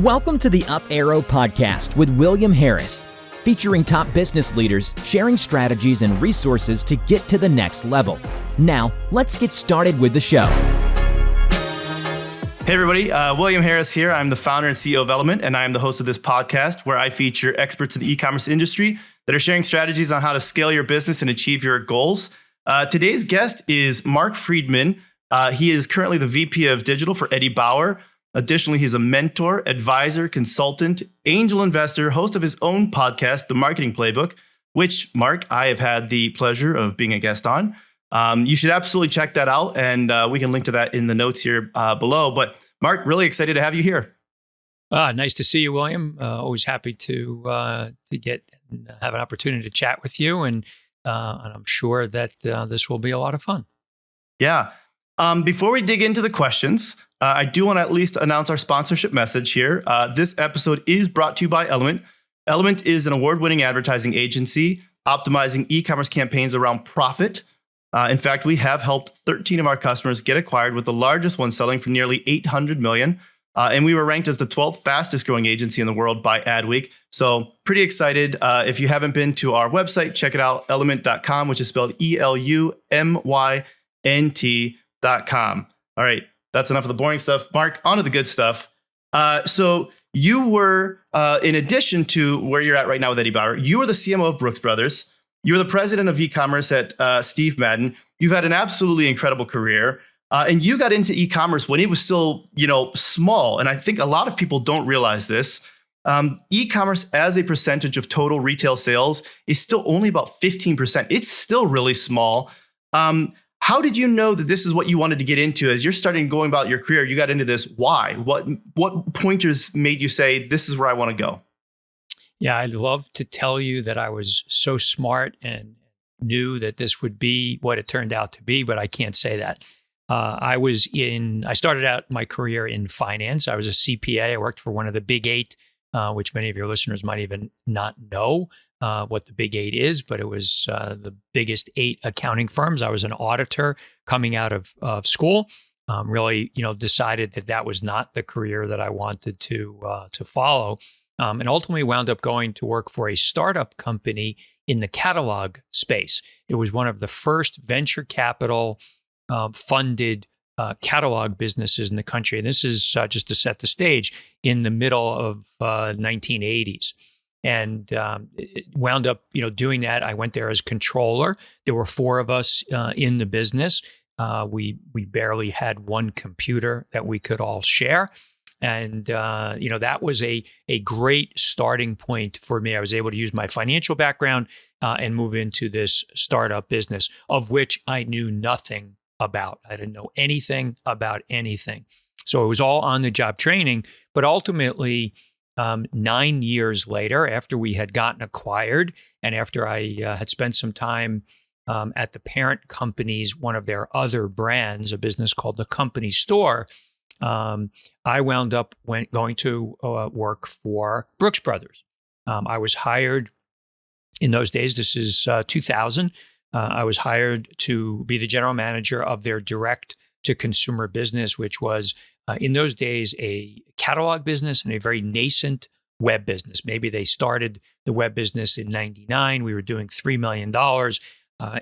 Welcome to the Up Arrow podcast with William Harris, featuring top business leaders sharing strategies and resources to get to the next level. Now, let's get started with the show. Hey everybody, William Harris here. I'm the founder and CEO of Element, and I'm the host of this podcast where I feature experts in the e-commerce industry that are sharing strategies on how to scale your business and achieve your goals. Today's guest is Mark Friedman. He is currently the VP of Digital for Eddie Bauer. Additionally, he's a mentor, advisor, consultant, angel investor, host of his own podcast, The Marketing Playbook, which, Mark, I have had the pleasure of being a guest on. You should absolutely check that out, and we can link to that in the notes here below. But Mark, really excited to have you here. Nice to see you, William. Always happy to get and have an opportunity to chat with you, and I'm sure that this will be a lot of fun. Yeah. Before we dig into the questions, I do want to at least announce our sponsorship message here. This episode is brought to you by Element. Element is an award-winning advertising agency optimizing e-commerce campaigns around profit. In fact, we have helped 13 of our customers get acquired, with the largest one selling for nearly $800 million. And we were ranked as the 12th fastest growing agency in the world by Adweek. So pretty excited. If you haven't been to our website, check it out, element.com, which is spelled ELUMYNT.com. All right, that's enough of the boring stuff. Mark, on to the good stuff. So you were, in addition to where you're at right now with Eddie Bauer, you were the CMO of Brooks Brothers. You were the president of e-commerce at Steve Madden. You've had an absolutely incredible career. And you got into e-commerce when it was still, small. And I think a lot of people don't realize this. E-commerce as a percentage of total retail sales is still only about 15%. It's still really small. How did you know that this is what you wanted to get into as you're starting going about your career? You got into this. Why? What pointers made you say, this is where I want to go? Yeah, I'd love to tell you that I was so smart and knew that this would be what it turned out to be, but I can't say that. I started out my career in finance. I was a CPA. I worked for one of the big eight, which many of your listeners might even not know what the big eight is, but it was the biggest 8 accounting firms. I was an auditor coming out of school. Really, decided that was not the career that I wanted to follow, and ultimately wound up going to work for a startup company in the catalog space. It was one of the first venture capital funded catalog businesses in the country, and this is just to set the stage, in the middle of 1980s. And it wound up, doing that. I went there as controller. There were 4 of us in the business. We barely had one computer that we could all share. And, that was a great starting point for me. I was able to use my financial background and move into this startup business, of which I knew nothing about. I didn't know anything about anything. So it was all on-the-job training. But ultimately, 9 years later, after we had gotten acquired, and after I had spent some time at the parent company's one of their other brands, a business called the Company Store, I wound up going to work for Brooks Brothers. I was hired in those days. This is 2000. I was hired to be the general manager of their direct-to-consumer business, which was in those days a catalog business and a very nascent web business. Maybe they started the web business in 99. We were doing $3 million.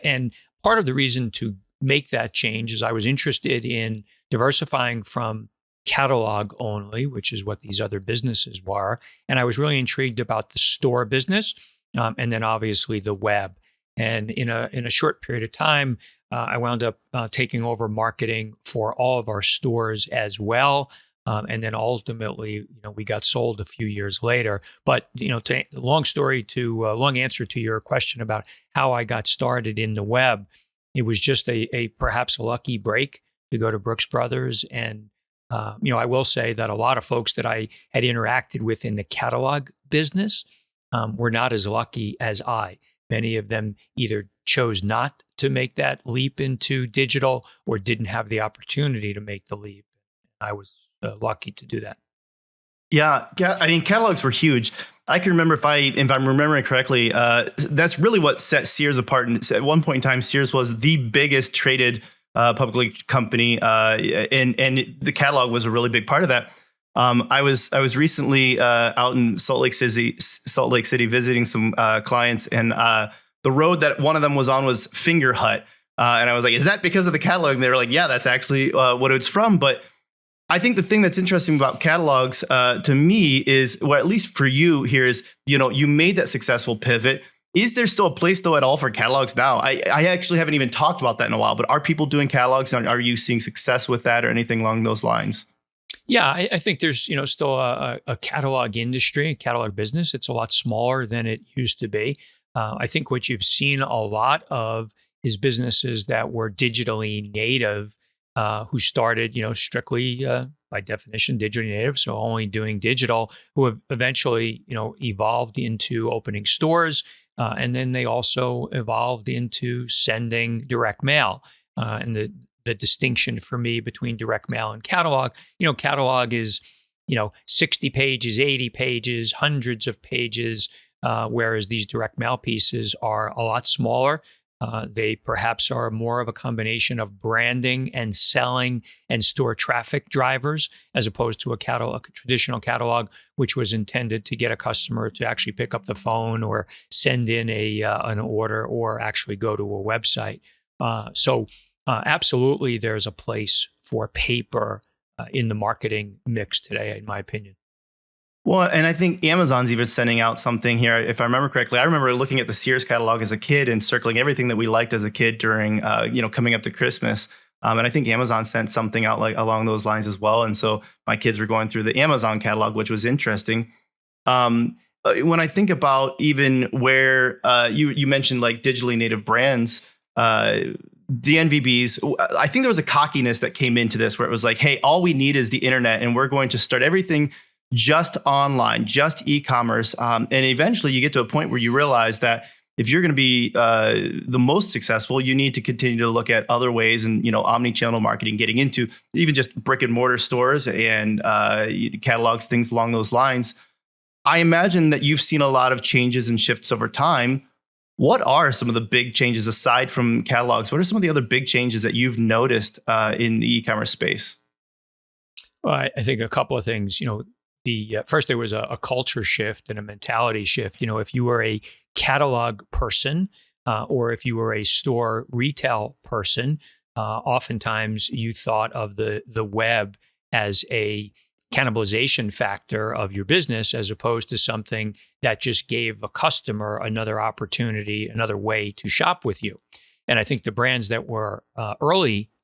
And part of the reason to make that change is I was interested in diversifying from catalog only, which is what these other businesses were. And I was really intrigued about the store business, and then obviously the web. And in a short period of time, I wound up taking over marketing for all of our stores as well. And then ultimately, we got sold a few years later. But, long answer to your question about how I got started in the web, it was just a perhaps a lucky break to go to Brooks Brothers. And, I will say that a lot of folks that I had interacted with in the catalog business were not as lucky as I. Many of them either chose not to make that leap into digital or didn't have the opportunity to make the leap. I was lucky to do that. Yeah, catalogs were huge. I can remember if I'm remembering correctly, that's really what set Sears apart. And at one point in time, Sears was the biggest traded publicly company, and the catalog was a really big part of that. I was recently out in Salt Lake City visiting some clients, and the road that one of them was on was Finger Hut. And I was like, is that because of the catalog? And they were like, yeah, that's actually what it's from. But I think the thing that's interesting about catalogs to me is, well, at least for you here is, you made that successful pivot. Is there still a place though at all for catalogs now? I actually haven't even talked about that in a while, but are people doing catalogs, and are you seeing success with that or anything along those lines? Yeah, I think there's still a catalog industry, a catalog business. It's a lot smaller than it used to be. I think what you've seen a lot of is businesses that were digitally native, who started strictly by definition digitally native, so only doing digital, who have eventually evolved into opening stores, and then they also evolved into sending direct mail. And the distinction for me between direct mail and catalog, catalog is 60 pages, 80 pages, hundreds of pages, whereas these direct mail pieces are a lot smaller. They perhaps are more of a combination of branding and selling and store traffic drivers, as opposed to a traditional catalog, which was intended to get a customer to actually pick up the phone or send in an order or actually go to a website. So absolutely, there's a place for paper in the marketing mix today, in my opinion. Well, and I think Amazon's even sending out something here. If I remember correctly, I remember looking at the Sears catalog as a kid and circling everything that we liked as a kid during, coming up to Christmas. And I think Amazon sent something out like along those lines as well. And so my kids were going through the Amazon catalog, which was interesting. When I think about even where you mentioned like digitally native brands, the NVBs, I think there was a cockiness that came into this where it was like, hey, all we need is the internet, and we're going to start everything just online, just e-commerce. And eventually you get to a point where you realize that if you're going to be the most successful, you need to continue to look at other ways, and omni-channel marketing, getting into even just brick and mortar stores and catalogs, things along those lines. I imagine that you've seen a lot of changes and shifts over time. What are some of the big changes aside from catalogs? What are some of the other big changes that you've noticed in the e-commerce space? Well, I think a couple of things. First, there was a culture shift and a mentality shift. If you were a catalog person or if you were a store retail person, oftentimes you thought of the web as a cannibalization factor of your business, as opposed to something that just gave a customer another opportunity, another way to shop with you. And I think the brands that were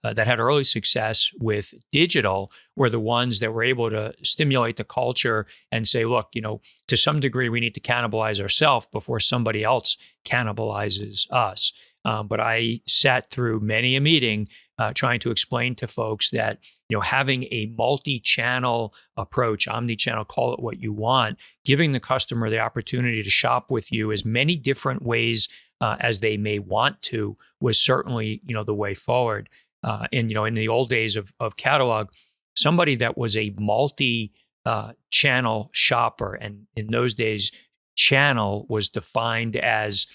that had early success with digital were the ones that were able to stimulate the culture and say, look, to some degree, we need to cannibalize ourselves before somebody else cannibalizes us. But I sat through many a meeting trying to explain to folks that, having a multi-channel approach, omnichannel, call it what you want, giving the customer the opportunity to shop with you as many different ways as they may want to, was certainly, the way forward. And in the old days of catalog, somebody that was a multi-channel shopper, and in those days, channel was defined as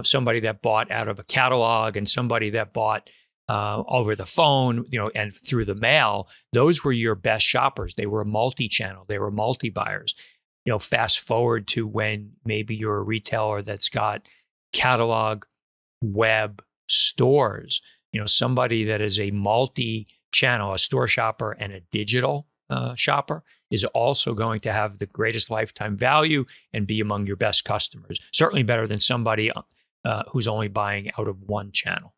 somebody that bought out of a catalog and somebody that bought over the phone, and through the mail. Those were your best shoppers. They were multi-channel. They were multi-buyers. Fast forward to when maybe you're a retailer that's got catalog, web, stores. Somebody that is a multi-channel, a store shopper and a digital shopper, is also going to have the greatest lifetime value and be among your best customers. Certainly better than somebody who's only buying out of one channel.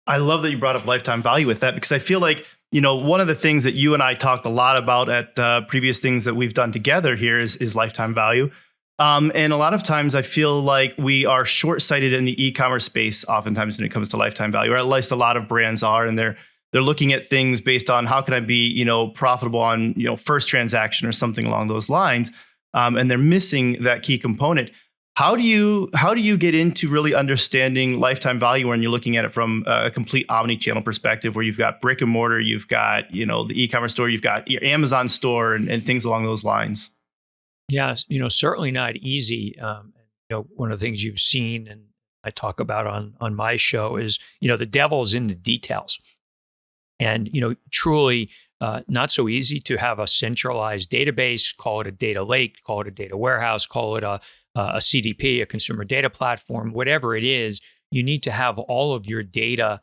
I love that you brought up lifetime value with that, because I feel like, one of the things that you and I talked a lot about at previous things that we've done together here is lifetime value. And a lot of times I feel like we are short-sighted in the e-commerce space oftentimes when it comes to lifetime value, or at least a lot of brands are, and they're looking at things based on how can I be, profitable on, first transaction or something along those lines. And they're missing that key component. How do you get into really understanding lifetime value when you're looking at it from a complete omni-channel perspective, where you've got brick and mortar, you've got, the e-commerce store, you've got your Amazon store and things along those lines? Yeah, certainly not easy. One of the things you've seen, and I talk about on my show, is, the devil's in the details. And, truly, not so easy to have a centralized database, call it a data lake, call it a data warehouse, call it a CDP, a consumer data platform, whatever it is. You need to have all of your data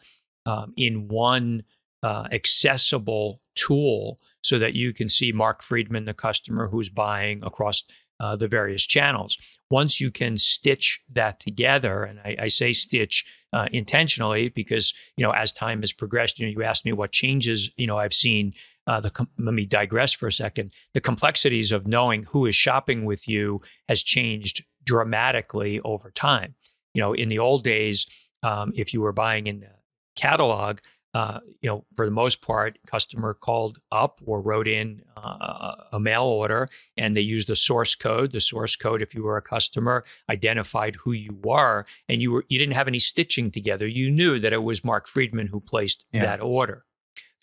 in one accessible tool so that you can see Mark Friedman, the customer who's buying across the various channels. Once you can stitch that together, and I say stitch intentionally because, as time has progressed, you asked me what changes, I've seen. Let me digress for a second. The complexities of knowing who is shopping with you has changed dramatically over time. In the old days, if you were buying in the catalog, for the most part, customer called up or wrote in a mail order, and they used the source code. The source code, if you were a customer, identified who you were, and you didn't have any stitching together. You knew that it was Mark Friedman who placed that order.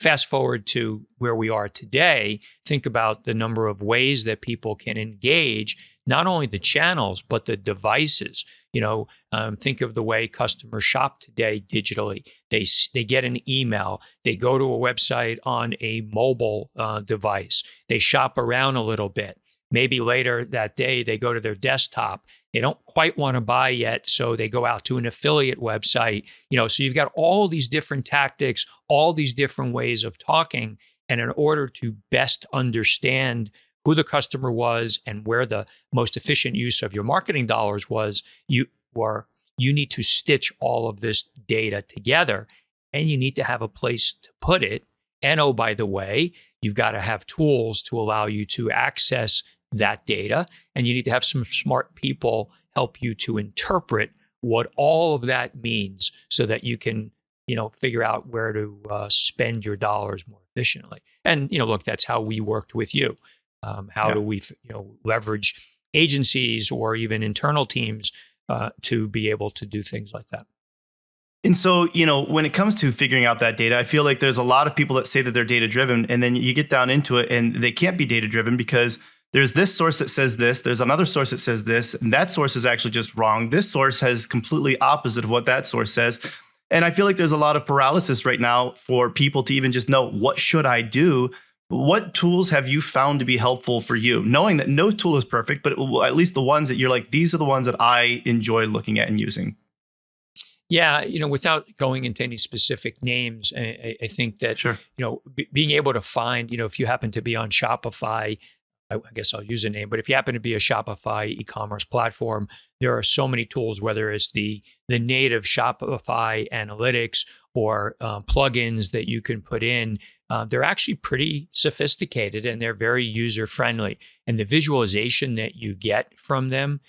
Fast forward to where we are today, think about the number of ways that people can engage, not only the channels, but the devices. Think of the way customers shop today digitally. They get an email, they go to a website on a mobile device, they shop around a little bit. Maybe later that day, they go to their desktop. They don't quite want to buy yet, so they go out to an affiliate website. So you've got all these different tactics, all these different ways of talking. And in order to best understand who the customer was and where the most efficient use of your marketing dollars was, you need to stitch all of this data together, and you need to have a place to put it. And oh, by the way, you've got to have tools to allow you to access that data, and you need to have some smart people help you to interpret what all of that means so that you can, figure out where to spend your dollars more efficiently. And, look, that's how we worked with you. How do we, leverage agencies or even internal teams to be able to do things like that? And so, when it comes to figuring out that data, I feel like there's a lot of people that say that they're data driven, and then you get down into it and they can't be data driven because there's this source that says this, there's another source that says this, and that source is actually just wrong. This source has completely opposite of what that source says. And I feel like there's a lot of paralysis right now for people to even just know, what should I do? What tools have you found to be helpful for you? Knowing that no tool is perfect, but at least the ones that you're like, these are the ones that I enjoy looking at and using. Yeah, without going into any specific names, I think that, being able to find, if you happen to be on Shopify, I guess I'll use a name, but if you happen to be a Shopify e-commerce platform, there are so many tools, whether it's the native Shopify analytics or plugins that you can put in. They're actually pretty sophisticated and they're very user-friendly. And the visualization that you get from them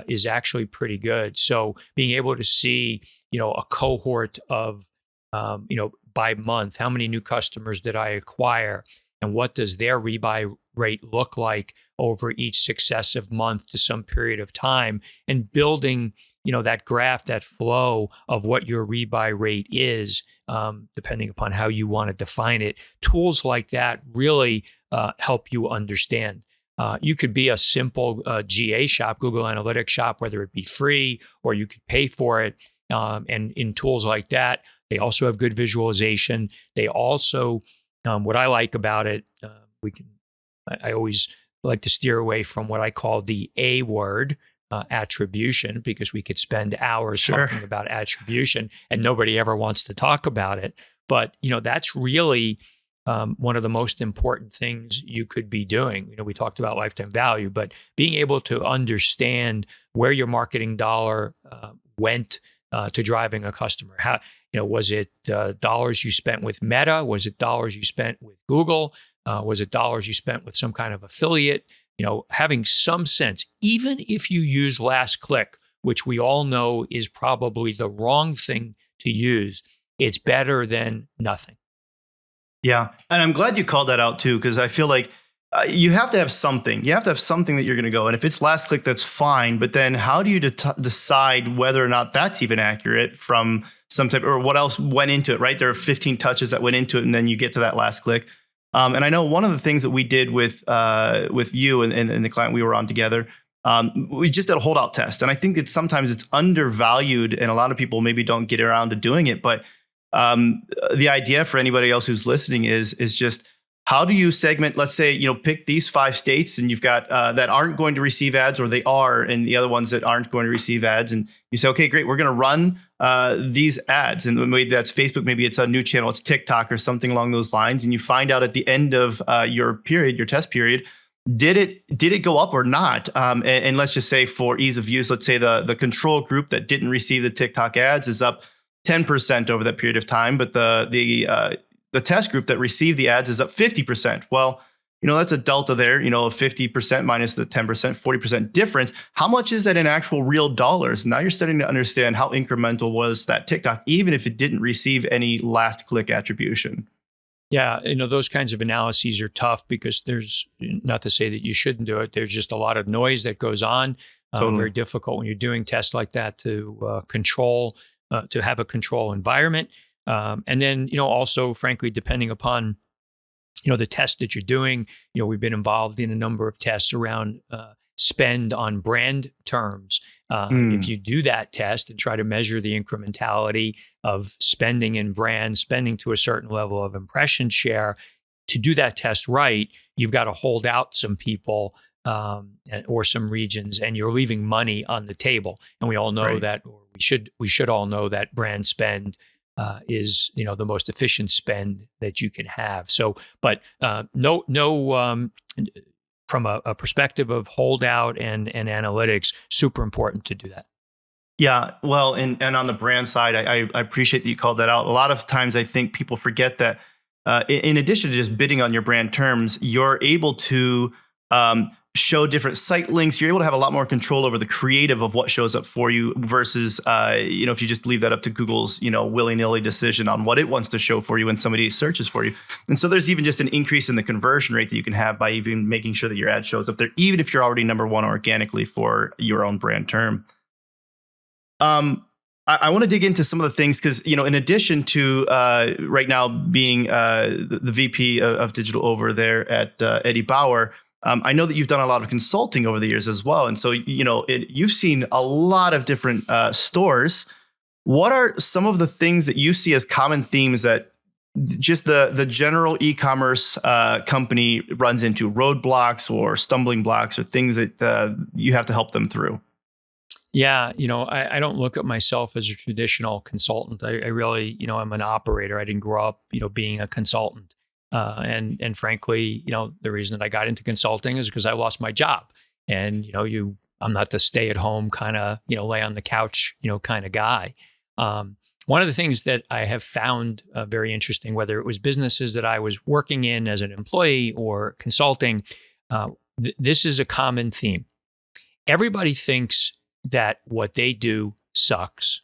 is actually pretty good. So being able to see, a cohort of, by month, how many new customers did I acquire? And what does their rebuy rate look like over each successive month to some period of time, and building, that graph, that flow of what your rebuy rate is, depending upon how you want to define it. Tools like that really help you understand. You could be a simple GA shop, Google Analytics shop, whether it be free or you could pay for it. And in tools like that, they also have good visualization. They also, what I like about it, I always like to steer away from what I call the A word, attribution, because we could spend hours talking about attribution and nobody ever wants to talk about it. But, that's really one of the most important things you could be doing. We talked about lifetime value, but being able to understand where your marketing dollar went to driving a customer. How, was it dollars you spent with Meta? Was it dollars you spent with Google? Was it dollars you spent with some kind of affiliate? Having some sense, even if you use last click, which we all know is probably the wrong thing to use, it's better than nothing. Yeah. And I'm glad you called that out too, because I feel like you have to have something. You have to have something that you're going to go. And if it's last click, that's fine. But then how do you decide whether or not that's even accurate from some type, or what else went into it, right? There are 15 touches that went into it, and then you get to that last click. And I know one of the things that we did with you and the client we were on together, we just did a holdout test. And I think that sometimes it's undervalued and a lot of people maybe don't get around to doing it. But the idea for anybody else who's listening is just how do you segment, let's say, pick these 5 states and you've got that aren't going to receive ads, or they are, and the other ones that aren't going to receive ads. And you say, okay, great, we're going to run these ads. And maybe that's Facebook, maybe it's a new channel, it's TikTok or something along those lines. And you find out at the end of your test period, did it go up or not? And let's just say for ease of use, let's say the control group that didn't receive the TikTok ads is up 10% over that period of time, but the test group that received the ads is up 50%. Well, that's a delta there, 50% minus the 10%, 40% difference. How much is that in actual real dollars? Now you're starting to understand how incremental was that TikTok, even if it didn't receive any last click attribution. Yeah, those kinds of analyses are tough because there's, not to say that you shouldn't do it, there's just a lot of noise that goes on. Totally. Very difficult when you're doing tests like that to control, to have a control environment. And then, also, frankly, depending upon, the test that you're doing, we've been involved in a number of tests around spend on brand terms. If you do that test and try to measure the incrementality of spending in brand, spending to a certain level of impression share, to do that test right, you've got to hold out some people or some regions, and you're leaving money on the table. And we all know that, or we should all know that brand spend is the most efficient spend that you can have. So, but from a perspective of holdout and analytics, super important to do that. Yeah, well, and on the brand side, I appreciate that you called that out. A lot of times, I think people forget that in addition to just bidding on your brand terms, you're able to show different site links. You're able to have a lot more control over the creative of what shows up for you versus, if you just leave that up to Google's, willy-nilly decision on what it wants to show for you when somebody searches for you. And so there's even just an increase in the conversion rate that you can have by even making sure that your ad shows up there, even if you're already number one organically for your own brand term. I want to dig into some of the things because, in addition to right now being the VP of digital over there at Eddie Bauer, I know that you've done a lot of consulting over the years as well. And so, you've seen a lot of different stores. What are some of the things that you see as common themes that just the general e-commerce company runs into, roadblocks or stumbling blocks or things that you have to help them through? Yeah, I don't look at myself as a traditional consultant. I really, I'm an operator. I didn't grow up, being a consultant. And frankly, the reason that I got into consulting is because I lost my job. And, I'm not the stay-at-home kind of, lay on the couch, kind of guy. One of the things that I have found very interesting, whether it was businesses that I was working in as an employee or consulting, this is a common theme. Everybody thinks that what they do sucks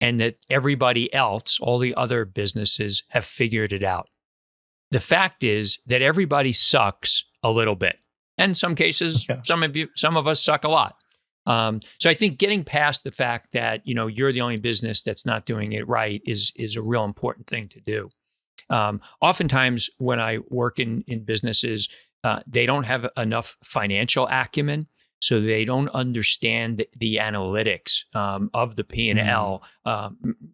and that everybody else, all the other businesses, have figured it out. The fact is that everybody sucks a little bit. And in some cases, some of us suck a lot. So I think getting past the fact that, you're the only business that's not doing it right is a real important thing to do. Oftentimes when I work in businesses, they don't have enough financial acumen. So they don't understand the analytics of the P&L.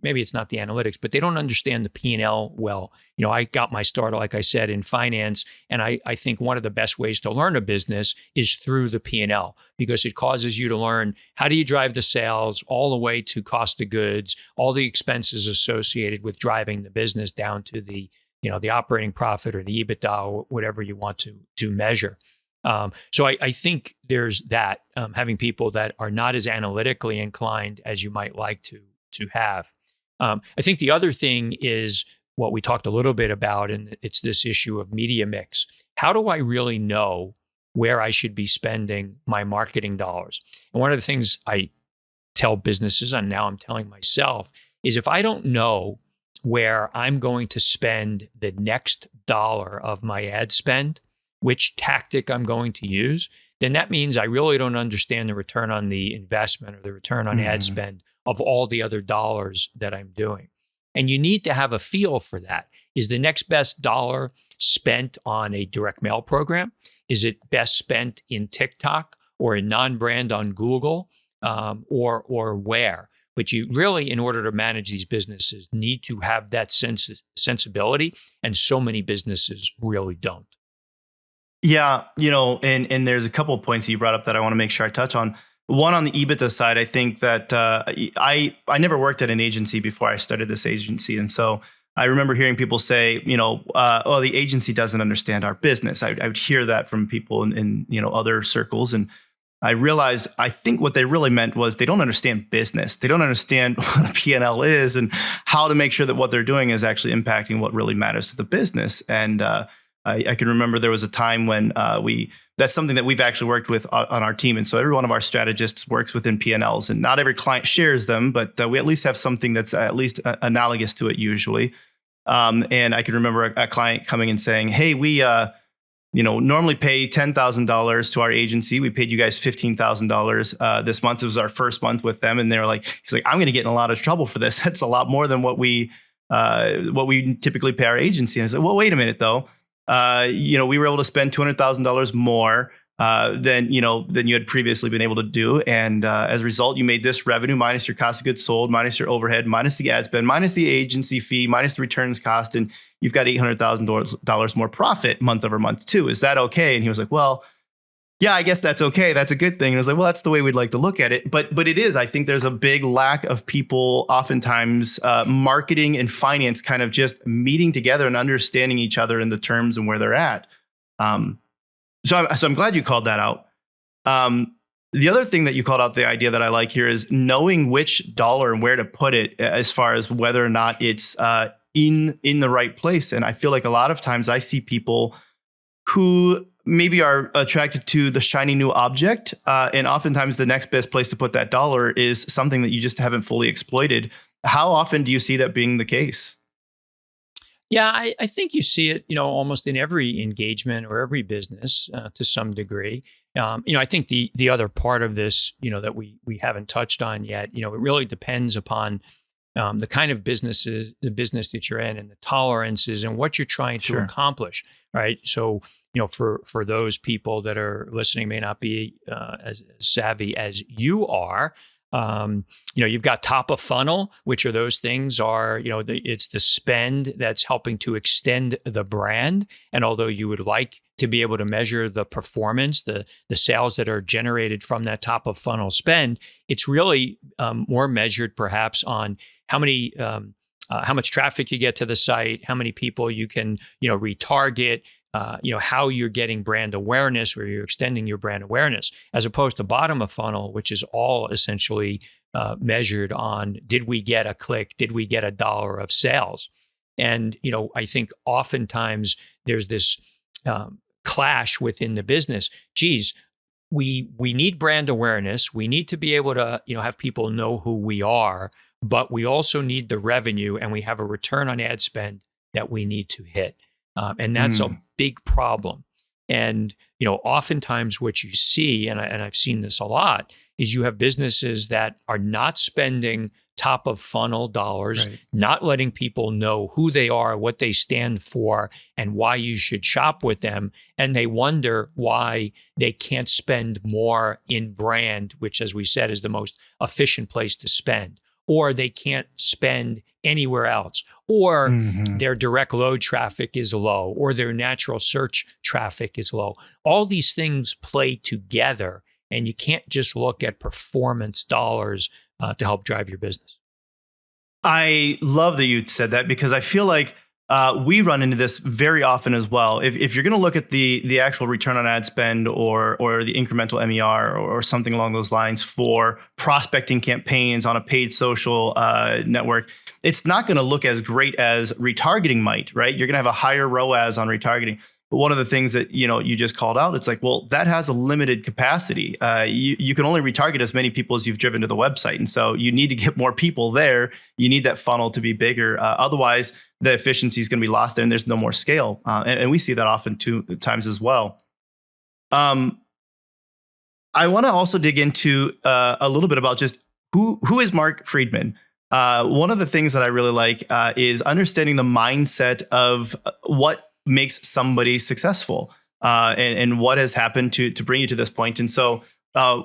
Maybe it's not the analytics, but they don't understand the P&L well. I got my start, like I said, in finance. And I think one of the best ways to learn a business is through the P&L, because it causes you to learn how do you drive the sales all the way to cost of goods, all the expenses associated with driving the business down to the operating profit or the EBITDA or whatever you want to measure. So I think there's that, having people that are not as analytically inclined as you might like to have. I think the other thing is what we talked a little bit about, and it's this issue of media mix. How do I really know where I should be spending my marketing dollars? And one of the things I tell businesses, and now I'm telling myself, is if I don't know where I'm going to spend the next dollar of my ad spend, which tactic I'm going to use, then that means I really don't understand the return on the investment or the return on ad spend of all the other dollars that I'm doing. And you need to have a feel for that. Is the next best dollar spent on a direct mail program? Is it best spent in TikTok or in non-brand on Google or where? But you really, in order to manage these businesses, need to have that sensibility. And so many businesses really don't. Yeah, and there's a couple of points that you brought up that I want to make sure I touch on. One, on the EBITDA side, I think that I never worked at an agency before I started this agency, and so I remember hearing people say, oh, the agency doesn't understand our business. I would hear that from people in other circles, and I realized I think what they really meant was they don't understand business. They don't understand what a P&L is and how to make sure that what they're doing is actually impacting what really matters to the business. And I can remember there was a time when that's something that we've actually worked with on our team. And so every one of our strategists works within P&Ls, and not every client shares them, but we at least have something that's at least analogous to it usually. And I can remember a client coming and saying, hey, we normally pay $10,000 to our agency. We paid you guys $15,000 this month. It was our first month with them. And he's like, I'm going to get in a lot of trouble for this. That's a lot more than what we typically pay our agency. And I said, well, wait a minute though. We were able to spend $200,000 more than you had previously been able to do. And as a result, you made this revenue minus your cost of goods sold, minus your overhead, minus the ad spend, minus the agency fee, minus the returns cost. And you've got $800,000 more profit month over month too. Is that okay? And he was like, well, yeah, I guess that's okay. That's a good thing. And I was like, well, that's the way we'd like to look at it. But it is, I think there's a big lack of people, oftentimes marketing and finance kind of just meeting together and understanding each other in the terms and where they're at. So I'm glad you called that out. The other thing that you called out, the idea that I like here, is knowing which dollar and where to put it as far as whether or not it's in the right place. And I feel like a lot of times I see people who maybe are attracted to the shiny new object. And oftentimes the next best place to put that dollar is something that you just haven't fully exploited. How often do you see that being the case? Yeah, I think you see it, almost in every engagement or every business to some degree. I think the other part of this, that we haven't touched on yet, it really depends upon the kind of the business that you're in, and the tolerances and what you're trying to accomplish, right? So, for those people that are listening may not be as savvy as you are. You've got top of funnel, which are those things are, it's the spend that's helping to extend the brand. And although you would like to be able to measure the performance, the sales that are generated from that top of funnel spend, it's really more measured perhaps on how much traffic you get to the site, how many people you can, retarget, how you're getting brand awareness, or you're extending your brand awareness, as opposed to bottom of funnel, which is all essentially measured on, did we get a click? Did we get $1 of sales? And, I think oftentimes there's this clash within the business. Geez, we need brand awareness. We need to be able to, have people know who we are, but we also need the revenue, and we have a return on ad spend that we need to hit. And that's a big problem. And, oftentimes what you see, and I've seen this a lot, is you have businesses that are not spending top of funnel dollars, right, not letting people know who they are, what they stand for, and why you should shop with them. And they wonder why they can't spend more in brand, which, as we said, is the most efficient place to spend, or they can't spend anywhere else, or their direct load traffic is low, or their natural search traffic is low. All these things play together, and you can't just look at performance dollars to help drive your business. I love that you said that, because I feel like we run into this very often as well. If you're going to look at the actual return on ad spend or the incremental MER or something along those lines for prospecting campaigns on a paid social network, it's not going to look as great as retargeting might, right? You're going to have a higher ROAS on retargeting. But one of the things that you just called out, it's like, well, that has a limited capacity. You can only retarget as many people as you've driven to the website, and so you need to get more people there. You need that funnel to be bigger. Otherwise, the efficiency is going to be lost there, and there's no more scale. And we see that often times as well. I want to also dig into a little bit about just who is Mark Friedman. One of the things that I really like is understanding the mindset of what makes somebody successful and what has happened to bring you to this point. And so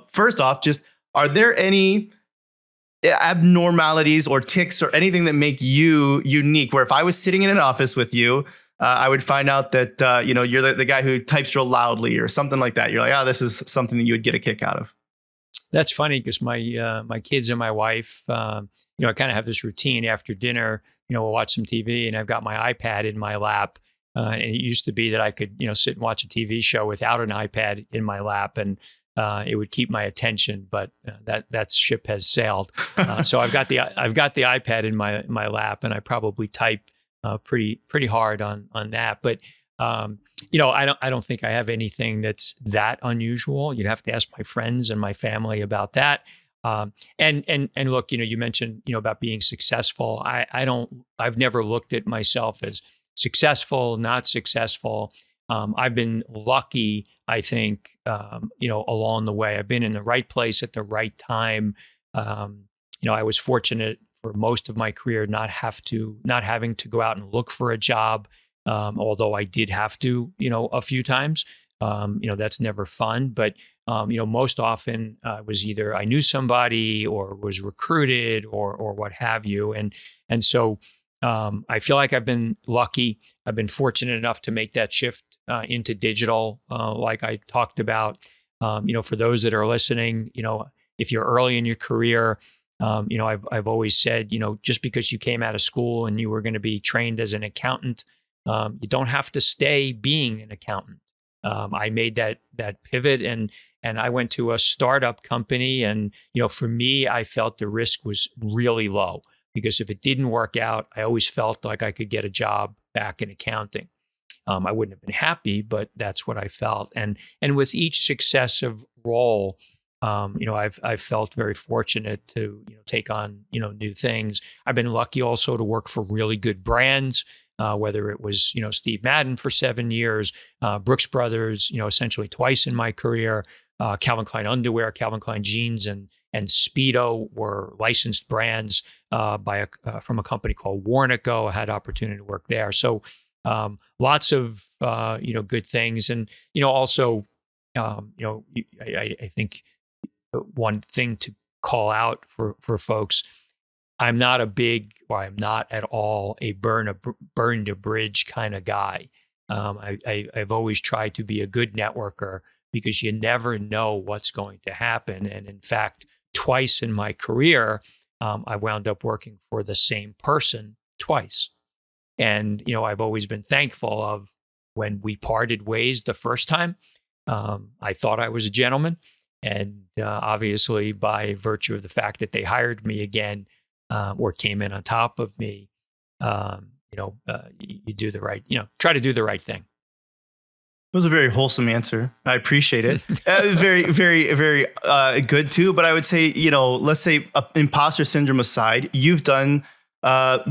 first off, just are there any abnormalities or tics or anything that make you unique, where if I was sitting in an office with you I would find out that, you're the guy who types real loudly or something like that. You're like, oh, this is something that you would get a kick out of. That's funny because my kids and my wife, I kind of have this routine after dinner. We'll watch some TV, and I've got my iPad in my lap. And it used to be that I could, sit and watch a TV show without an iPad in my lap, and it would keep my attention. But that ship has sailed. So I've got the iPad in my lap, and I probably type pretty hard on that. But I don't think I have anything that's that unusual. You'd have to ask my friends and my family about that. And look, you mentioned, about being successful. I've never looked at myself as successful, not successful. I've been lucky, I think, along the way. I've been in the right place at the right time. I was fortunate for most of my career not having to go out and look for a job. Although I did have to, a few times. That's never fun, but most often was either I knew somebody or was recruited or what have you. And so I feel like I've been lucky. I've been fortunate enough to make that shift into digital, like I talked about. For those that are listening, if you're early in your career, I've always said, just because you came out of school and you were going to be trained as an accountant, you don't have to stay being an accountant. I made that pivot and I went to a startup company, and for me, I felt the risk was really low because if it didn't work out, I always felt like I could get a job back in accounting. I wouldn't have been happy, but that's what I felt. And with each successive role, I've felt very fortunate to take on new things. I've been lucky also to work for really good brands. Whether it was, Steve Madden for 7 years, Brooks Brothers, essentially twice in my career, Calvin Klein underwear, Calvin Klein jeans, and Speedo were licensed brands from a company called Warnaco. I had opportunity to work there. So lots of, good things. And, also, I think one thing to call out for folks, I'm not at all a burn a bridge kind of guy. I've always tried to be a good networker because you never know what's going to happen. And in fact, twice in my career, I wound up working for the same person twice. And, I've always been thankful of when we parted ways the first time. I thought I was a gentleman. And obviously, by virtue of the fact that they hired me again, or came in on top of me, you do the right, try to do the right thing. It was a very wholesome answer. I appreciate it. Very, very, very good too. But I would say, let's say imposter syndrome aside, you've done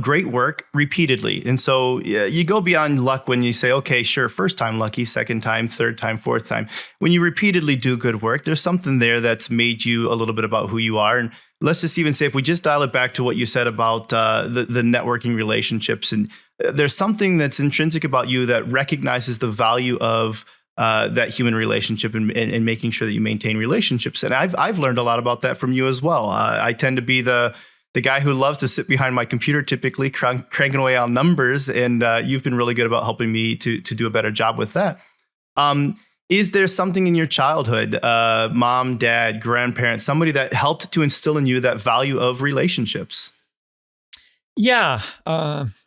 great work repeatedly. And so you go beyond luck when you say, okay, sure, first time lucky, second time, third time, fourth time. When you repeatedly do good work, there's something there that's made you a little bit about who you are. And let's just even say, if we just dial it back to what you said about the networking relationships, and there's something that's intrinsic about you that recognizes the value of that human relationship and making sure that you maintain relationships. And I've learned a lot about that from you as well. I tend to be the guy who loves to sit behind my computer, typically cranking away on numbers. And you've been really good about helping me to do a better job with that. Is there something in your childhood, mom, dad, grandparents, somebody that helped to instill in you that value of relationships? Yeah.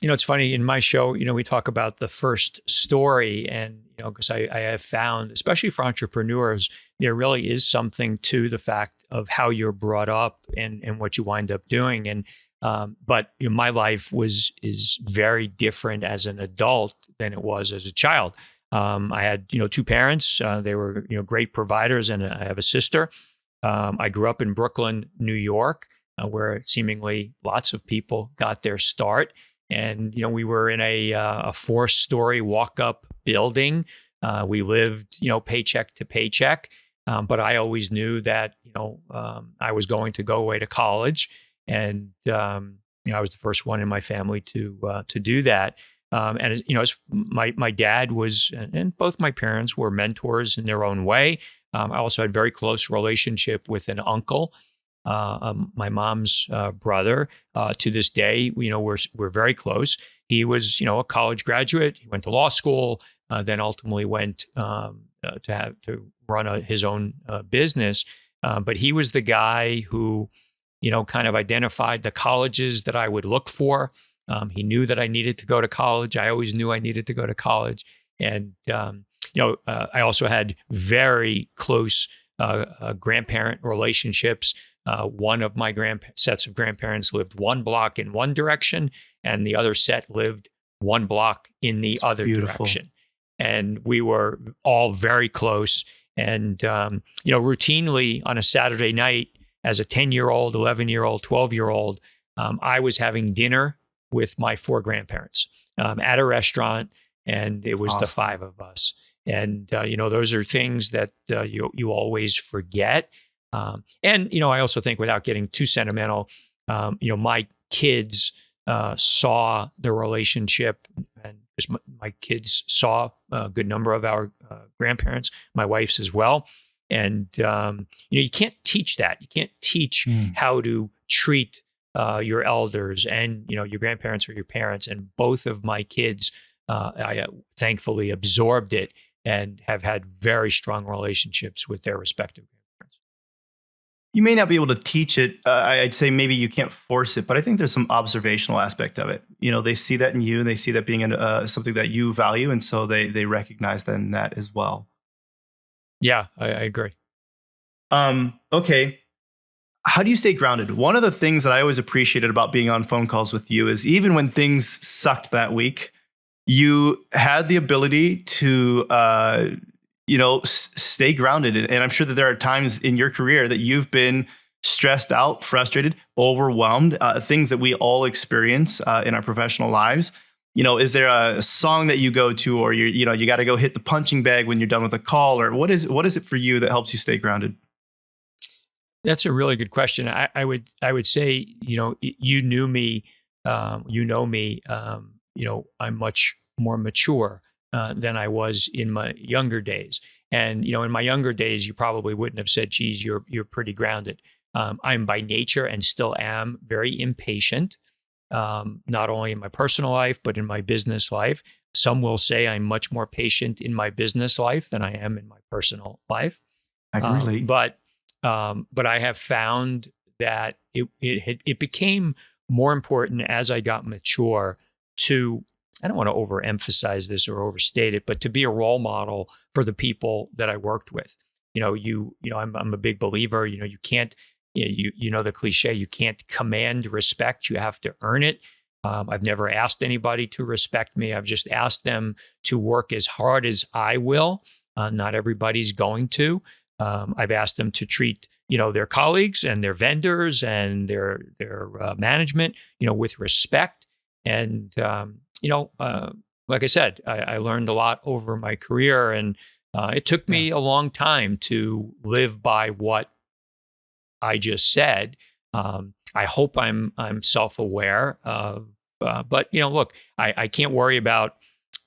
It's funny in my show, we talk about the first story, and, because I have found, especially for entrepreneurs, there really is something to the fact of how you're brought up and what you wind up doing. And, but my life is very different as an adult than it was as a child. I had, two parents. They were, great providers, and I have a sister. I grew up in Brooklyn, New York, where seemingly lots of people got their start. And, we were in a 4-story walk-up building. We lived, paycheck to paycheck. But I always knew that, I was going to go away to college. And, I was the first one in my family to do that. And as my dad was, and both my parents were mentors in their own way. I also had a very close relationship with an uncle, my mom's brother. To this day, we're very close. he was, a college graduate. He went to law school, then ultimately went to run his own business. But he was the guy who, kind of identified the colleges that I would look for. He knew that I needed to go to college. I always knew I needed to go to college. And, I also had very close grandparent relationships. One of my sets of grandparents lived one block in one direction, and the other set lived one block in the other direction. And we were all very close. And, routinely on a Saturday night, as a 10-year-old, 11-year-old, 12-year-old, I was having dinner with my 4 grandparents at a restaurant, and it was awesome. The 5 of us. And, those are things that you always forget. And, I also think, without getting too sentimental, my kids saw the relationship, and my kids saw a good number of our grandparents, my wife's as well. And, you can't teach that. You can't teach how to treat your elders and, your grandparents or your parents. And both of my kids, I thankfully absorbed it and have had very strong relationships with their respective grandparents. You may not be able to teach it. I'd say maybe you can't force it, but I think there's some observational aspect of it. They see that in you, and they see that being something that you value. And so they recognize then that as well. Yeah, I agree. Okay. How do you stay grounded? One of the things that I always appreciated about being on phone calls with you is, even when things sucked that week, you had the ability to, stay grounded. And I'm sure that there are times in your career that you've been stressed out, frustrated, overwhelmed, things that we all experience in our professional lives. Is there a song that you go to, or you got to go hit the punching bag when you're done with a call, or what is it for you that helps you stay grounded? That's a really good question. I would say, you knew me, me, I'm much more mature than I was in my younger days. And, in my younger days, you probably wouldn't have said, geez, you're pretty grounded. I'm by nature, and still am, very impatient. Not only in my personal life, but in my business life. Some will say I'm much more patient in my business life than I am in my personal life. I can relate. But I have found that it became more important as I got mature to, I don't want to overemphasize this or overstate it, but to be a role model for the people that I worked with. I'm a big believer. You can't. The cliche, you can't command respect, you have to earn it. I've never asked anybody to respect me. I've just asked them to work as hard as I will. Not everybody's going to. I've asked them to treat, their colleagues and their vendors and their management, with respect. And, like I said, I learned a lot over my career, and it took me a long time to live by what I just said. I hope I'm self-aware of, but look, I can't worry about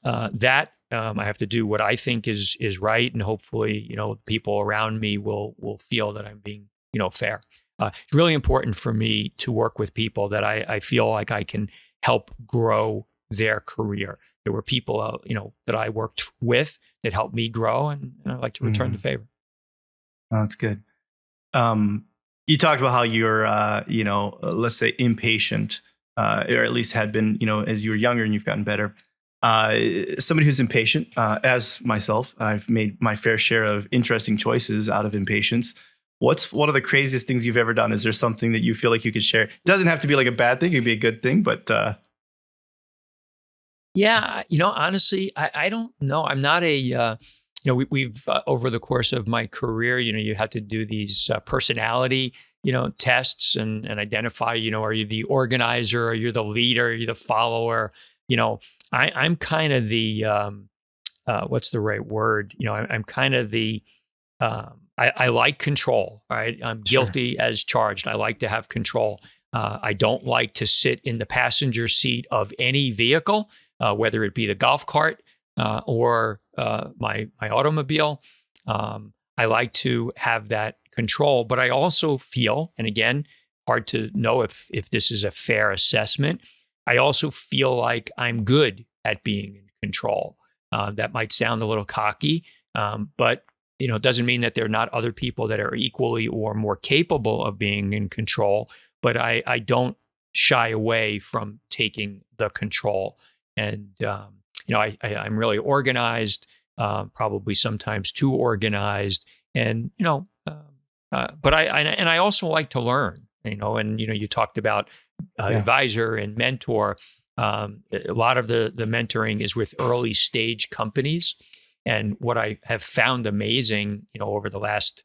that. I have to do what I think is right, and hopefully, people around me will feel that I'm being, fair. It's really important for me to work with people that I feel like I can help grow their career. There were people, that I worked with that helped me grow, and I'd like to return the favor. Oh, that's good. You talked about how you're, let's say impatient, or at least had been, as you were younger and you've gotten better. Somebody who's impatient, as myself, I've made my fair share of interesting choices out of impatience. What's one of the craziest things you've ever done? Is there something that you feel like you could share? It doesn't have to be like a bad thing. It could be a good thing, but. Yeah, honestly, I don't know. I'm not a, we've over the course of my career, you had to do these personality, tests and identify, are you the organizer, or you're the leader, you're the follower? I'm kind of the, what's the right word? I'm kind of the, I like control, right? I'm guilty as charged. I like to have control. I don't like to sit in the passenger seat of any vehicle, whether it be the golf cart or my automobile. I like to have that control, but I also feel, and again, hard to know if this is a fair assessment, I also feel like I'm good at being in control. That might sound a little cocky, but it doesn't mean that there are not other people that are equally or more capable of being in control. But I don't shy away from taking the control. And I'm really organized, probably sometimes too organized, and but I also like to learn. And you talked about advisor and mentor. A lot of the mentoring is with early stage companies. And what I have found amazing, over the last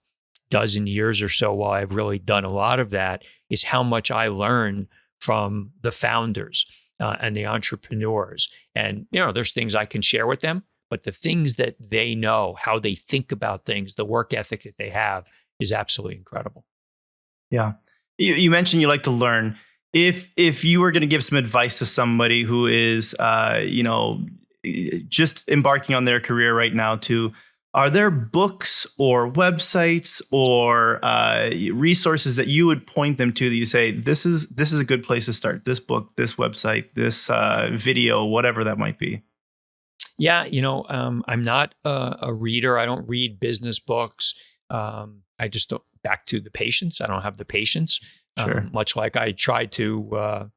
dozen years or so, while I've really done a lot of that, is how much I learn from the founders and the entrepreneurs. And, there's things I can share with them, but the things that they know, how they think about things, the work ethic that they have is absolutely incredible. Yeah. You mentioned you like to learn. If you were going to give some advice to somebody who is, just embarking on their career right now, are there books or websites or resources that you would point them to that you say, this is a good place to start? This book, this website, this video, whatever that might be. Yeah, I'm not a reader. I don't read business books. I just don't. Back to the patience. I don't have the patience. Sure. Much like I tried to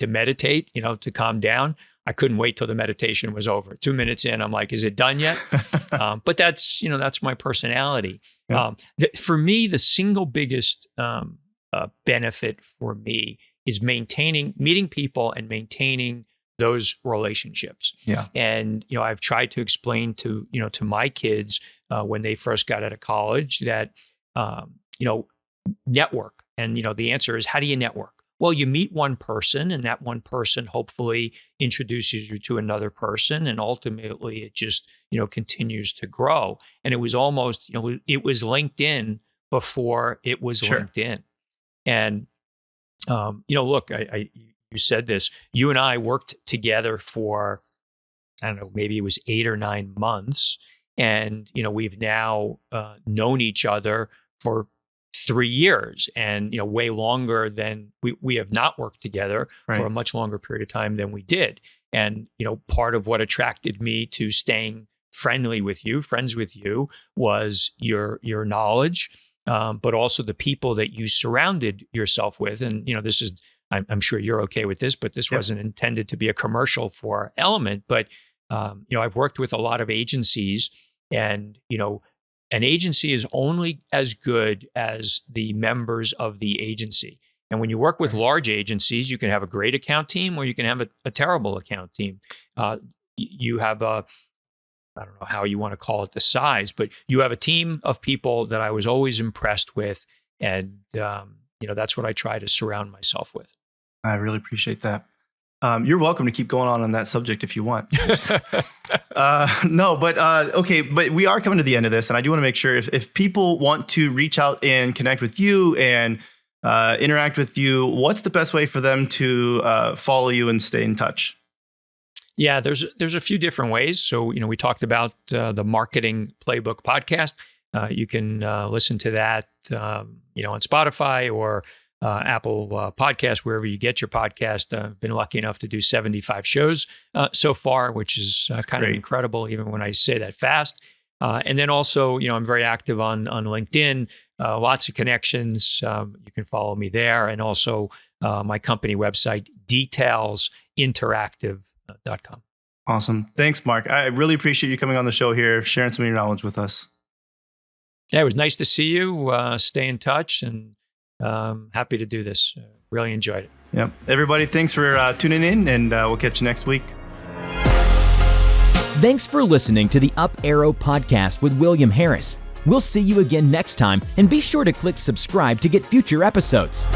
meditate, to calm down. I couldn't wait till the meditation was over. 2 minutes in, I'm like, is it done yet? But that's my personality. Yeah. For me, the single biggest benefit for me is meeting people and maintaining those relationships. Yeah. And, I've tried to explain to my kids when they first got out of college that, network. And, the answer is, how do you network? Well, you meet one person, and that one person hopefully introduces you to another person, and ultimately it just, continues to grow. And it was almost, it was LinkedIn before it was Sure. LinkedIn. And, look, you said this. You and I worked together for, I don't know, maybe it was 8 or 9 months, and we've now known each other for 3 years, and way longer than we have not worked together Right. for a much longer period of time than we did. And part of what attracted me to staying friends with you, was your knowledge, but also the people that you surrounded yourself with. And this is, I'm sure you're okay with this, but this Yep. wasn't intended to be a commercial for Element. But I've worked with a lot of agencies, and an agency is only as good as the members of the agency. And when you work with large agencies, you can have a great account team, or you can have a terrible account team. You have I don't know how you want to call it, the size, but you have a team of people that I was always impressed with. And, that's what I try to surround myself with. I really appreciate that. You're welcome to keep going on that subject if you want. No, but okay. But we are coming to the end of this, and I do want to make sure if people want to reach out and connect with you and interact with you, what's the best way for them to follow you and stay in touch? Yeah, there's a few different ways. So, we talked about the Marketing Playbook podcast. You can listen to that, on Spotify or Apple Podcast, wherever you get your podcast. I've been lucky enough to do 75 shows so far, which is kind of incredible, even when I say that fast. And then also, I'm very active on LinkedIn, lots of connections. You can follow me there. And also my company website, detailsinteractive.com. Awesome. Thanks, Mark. I really appreciate you coming on the show here, sharing some of your knowledge with us. Yeah, it was nice to see you. Stay in touch, and happy to do this. Really enjoyed it. Yep. Everybody, thanks for tuning in, and we'll catch you next week. Thanks for listening to the Up Arrow podcast with William Harris. We'll see you again next time, and be sure to click subscribe to get future episodes.